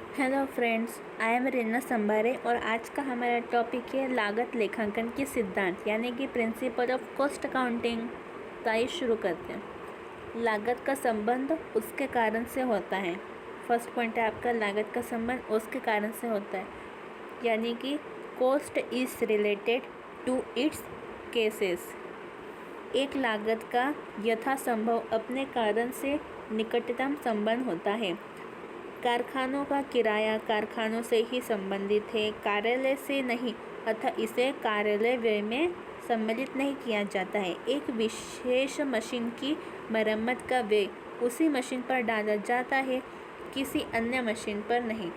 Hello friends, I am Reena Sambhare और आज का हमारा टॉपिक है लागत लेखांकन के सिद्धांत यानी कि प्रिंसिपल ऑफ कॉस्ट अकाउंटिंग। तो आइए शुरू करते हैं। लागत का संबंध उसके कारण से होता है। फर्स्ट पॉइंट है आपका, लागत का संबंध उसके कारण से होता है, यानी कि cost is related to its cases. एक लागत का यथासंभव अपने कारण से निकटतम संबंध होता है। कारखानों का किराया कारखानों से ही संबंधित है, कार्यालय से नहीं, अतः इसे कार्यालय व्यय में सम्मिलित नहीं किया जाता है। एक विशेष मशीन की मरम्मत का व्यय उसी मशीन पर डाला जाता है, किसी अन्य मशीन पर नहीं।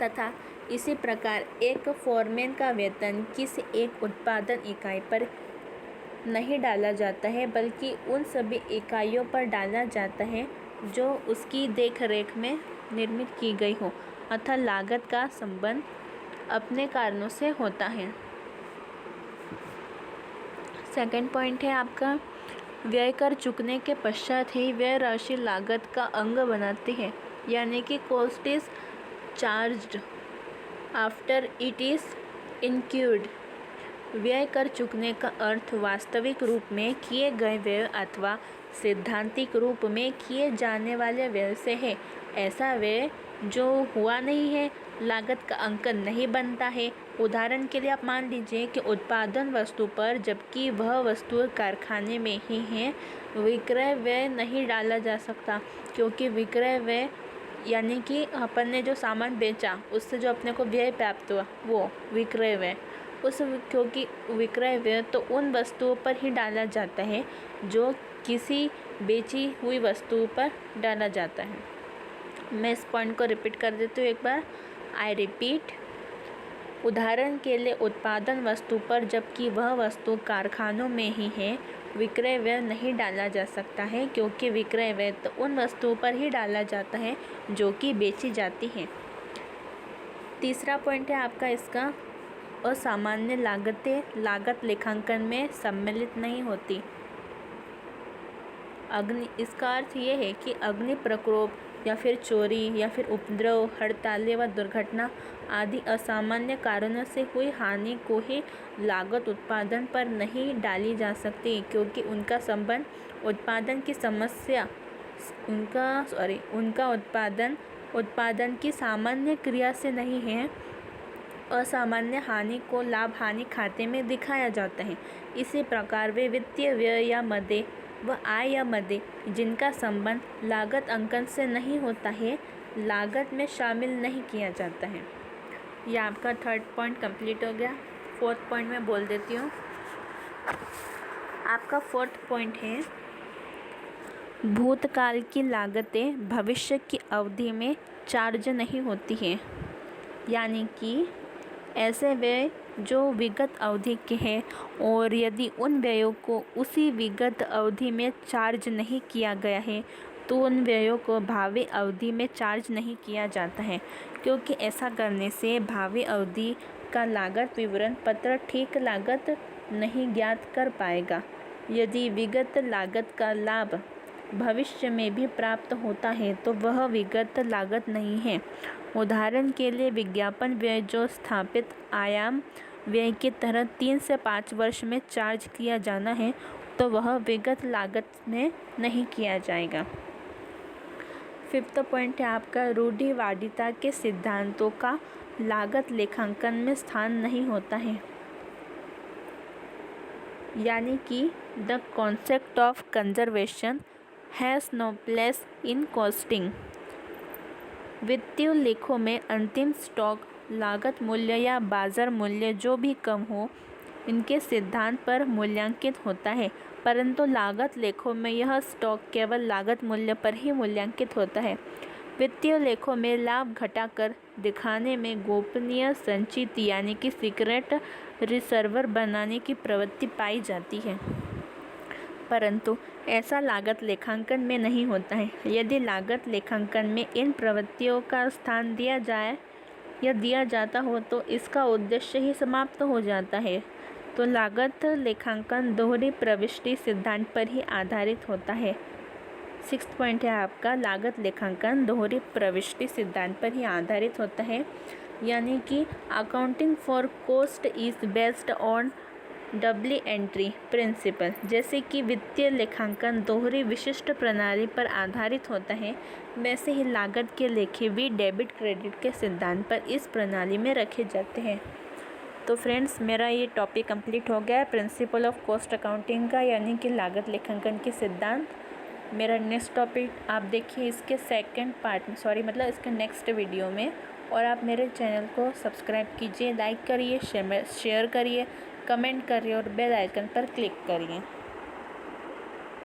तथा इसी प्रकार एक फोरमैन का वेतन किसी एक उत्पादन इकाई पर नहीं डाला जाता है, बल्कि उन सभी इकाइयों पर डाला जाता है जो उसकी देखरेख में निर्मित की गई हो, अतः लागत का संबंध अपने कारणों से होता है। सेकंड पॉइंट है आपका, व्यय कर चुकने के पश्चात ही व्यय राशि लागत का अंग बनाती है, यानी कि cost is charged after it is incurred. व्यय कर चुकने का अर्थ वास्तविक रूप में किए गए व्यय अथवा सैद्धांतिक रूप में किए जाने वाले व्यय से है। ऐसा व्यय जो हुआ नहीं है, लागत का अंकन नहीं बनता है। उदाहरण के लिए आप मान लीजिए कि उत्पादन वस्तु पर, जबकि वह वस्तु कारखाने में ही है, विक्रय व्यय नहीं डाला जा सकता, क्योंकि विक्रय व्यय यानी कि अपन ने जो सामान बेचा उससे जो अपने को व्यय प्राप्त हुआ वो विक्रय व्यय, क्योंकि विक्रय व्यय तो उन वस्तुओं पर ही डाला जाता है जो किसी बेची हुई वस्तु पर डाला जाता है। मैं इस पॉइंट को रिपीट कर देती हूँ एक बार। I repeat. उदाहरण के लिए उत्पादन वस्तु पर, जबकि वह वस्तु कारखानों में ही है, विक्रय व्यय नहीं डाला जा सकता है, क्योंकि विक्रय व्यय तो उन वस्तुओं पर ही डाला जाता है जो कि बेची जाती हैं। तीसरा पॉइंट है आपका इसका, असामान्य लागतें लागत लेखांकन में सम्मिलित नहीं होती। इसका अर्थ ये है कि अग्नि प्रकोप या फिर चोरी या फिर उपद्रव, हड़तालें व दुर्घटना आदि असामान्य कारणों से हुई हानि को ही लागत उत्पादन पर नहीं डाली जा सकती, क्योंकि उनका संबंध उत्पादन की समस्या उनका उत्पादन की सामान्य क्रिया से नहीं है। असामान्य हानि को लाभ हानि खाते में दिखाया जाता है। इसी प्रकार वे वित्तीय व्यय या मदे व आय या मदे जिनका संबंध लागत अंकन से नहीं होता है, लागत में शामिल नहीं किया जाता है। यह आपका थर्ड पॉइंट कंप्लीट हो गया। फोर्थ पॉइंट में बोल देती हूँ। आपका फोर्थ पॉइंट है, भूतकाल की लागतें भविष्य की अवधि में चार्ज नहीं होती है, यानी कि ऐसे व्यय जो विगत अवधि के हैं और यदि उन व्ययों को उसी विगत अवधि में चार्ज नहीं किया गया है तो उन व्ययों को भावी अवधि में चार्ज नहीं किया जाता है, क्योंकि ऐसा करने से भावी अवधि का लागत विवरण पत्र ठीक लागत नहीं ज्ञात कर पाएगा। यदि विगत लागत का लाभ भविष्य में भी प्राप्त होता है तो वह विगत लागत नहीं है। उदाहरण के लिए विज्ञापन व्यय जो स्थापित आयाम व्यय की तरह 3 से 5 वर्ष में चार्ज किया जाना है, तो वह विगत लागत में नहीं किया जाएगा। फिफ्थ पॉइंट है आपका, रूढ़िवादिता के सिद्धांतों का लागत लेखांकन में स्थान नहीं होता है, यानी कि the concept of conservation has no place in costing. वित्तीय लेखों में अंतिम स्टॉक लागत मूल्य या बाजार मूल्य जो भी कम हो, इनके सिद्धांत पर मूल्यांकित होता है, परंतु लागत लेखों में यह स्टॉक केवल लागत मूल्य पर ही मूल्यांकित होता है। वित्तीय लेखों में लाभ घटाकर दिखाने में गोपनीय संचित यानी कि सीक्रेट रिजर्व बनाने की प्रवृत्ति पाई जाती है, परंतु ऐसा लागत लेखांकन में नहीं होता है। यदि लागत लेखांकन में इन प्रवृत्तियों का स्थान दिया जाए या दिया जाता हो तो इसका उद्देश्य ही समाप्त हो जाता है। तो लागत लेखांकन दोहरी प्रविष्टि सिद्धांत पर ही आधारित होता है। सिक्स्थ पॉइंट है आपका लागत लेखांकन दोहरी प्रविष्टि सिद्धांत पर ही आधारित होता है, यानी कि accounting for cost is based on double entry principle. जैसे कि वित्तीय लेखांकन दोहरी विशिष्ट प्रणाली पर आधारित होता है, वैसे ही लागत के लेखे भी डेबिट क्रेडिट के सिद्धांत पर इस प्रणाली में रखे जाते हैं। तो फ्रेंड्स, मेरा ये टॉपिक कंप्लीट हो गया है प्रिंसिपल ऑफ कॉस्ट अकाउंटिंग का, यानी कि लागत लेखांकन के सिद्धांत। मेरा नेक्स्ट टॉपिक आप देखिए इसके सेकंड पार्ट में, इसके नेक्स्ट वीडियो में। और आप मेरे चैनल को सब्सक्राइब कीजिए, लाइक करिए, शेयर करिए, कमेंट करिए और बेल आइकन पर क्लिक करिए।